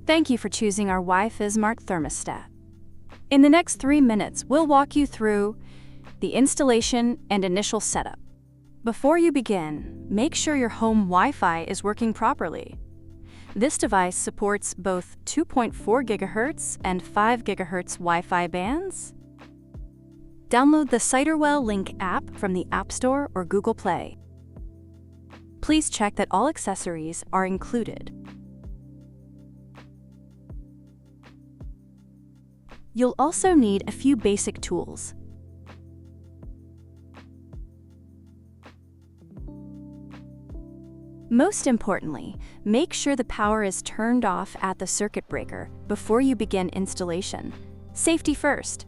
Thank you for choosing our Wi-Fi Smart Thermostat. In the next 3 minutes, we'll walk you through the installation and initial setup. Before you begin, make sure your home Wi-Fi is working properly. This device supports both 2.4 GHz and 5 GHz Wi-Fi bands. Download the Siterwell Link App from the App Store or Google Play. Please check that all accessories are included. You'll also need a few basic tools. Most importantly, make sure the power is turned off at the circuit breaker before you begin installation. Safety first.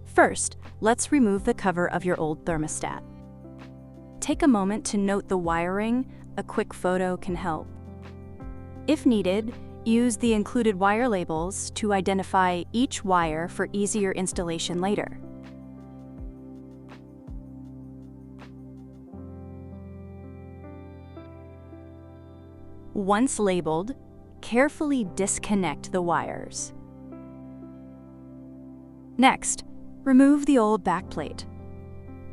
First, let's remove the cover of your old thermostat. Take a moment to note the wiring. A quick photo can help. If needed, use the included wire labels to identify each wire for easier installation later. Once labeled, carefully disconnect the wires. Next, remove the old backplate.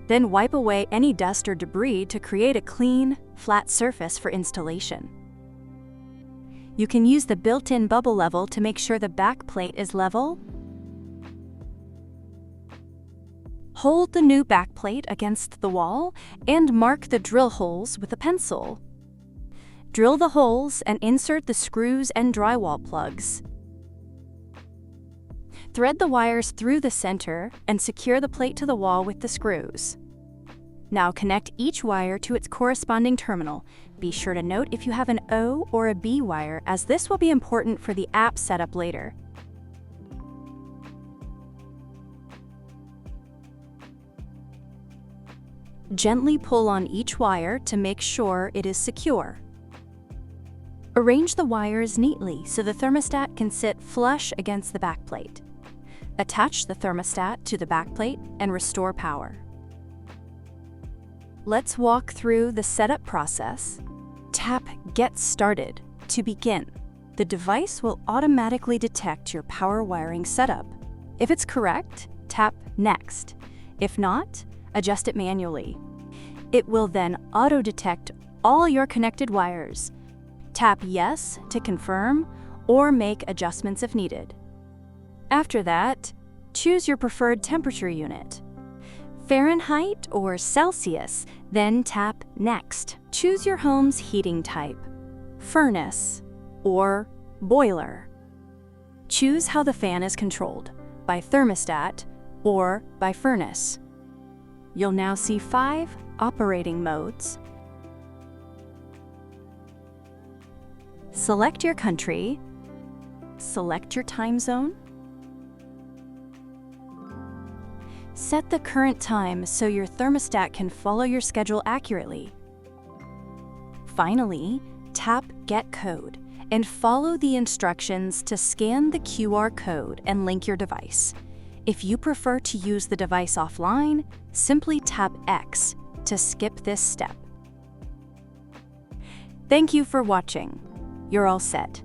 Then wipe away any dust or debris to create a clean, flat surface for installation. You can use the built-in bubble level to make sure the backplate is level. Hold the new backplate against the wall and mark the drill holes with a pencil. Drill the holes and insert the screws and drywall plugs. Thread the wires through the center and secure the plate to the wall with the screws. Now connect each wire to its corresponding terminal. Be sure to note if you have an O or a B wire, as this will be important for the app setup later. Gently pull on each wire to make sure it is secure. Arrange the wires neatly so the thermostat can sit flush against the backplate. Attach the thermostat to the backplate and restore power. Let's walk through the setup process. Tap Get Started to begin. The device will automatically detect your power wiring setup. If it's correct, tap Next. If not, adjust it manually. It will then auto-detect all your connected wires. Tap Yes to confirm or make adjustments if needed. After that, choose your preferred temperature unit, Fahrenheit or Celsius, then tap Next. Choose your home's heating type, furnace or boiler. Choose how the fan is controlled, by thermostat or by furnace. You'll now see 5 operating modes. Select your country, select your time zone, set the current time so your thermostat can follow your schedule accurately. Finally, tap Get Code and follow the instructions to scan the QR code and link your device. If you prefer to use the device offline, simply tap X to skip this step. Thank you for watching. You're all set.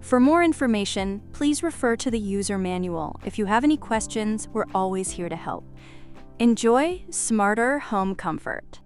For more information, please refer to the user manual. If you have any questions, we're always here to help. Enjoy smarter home comfort.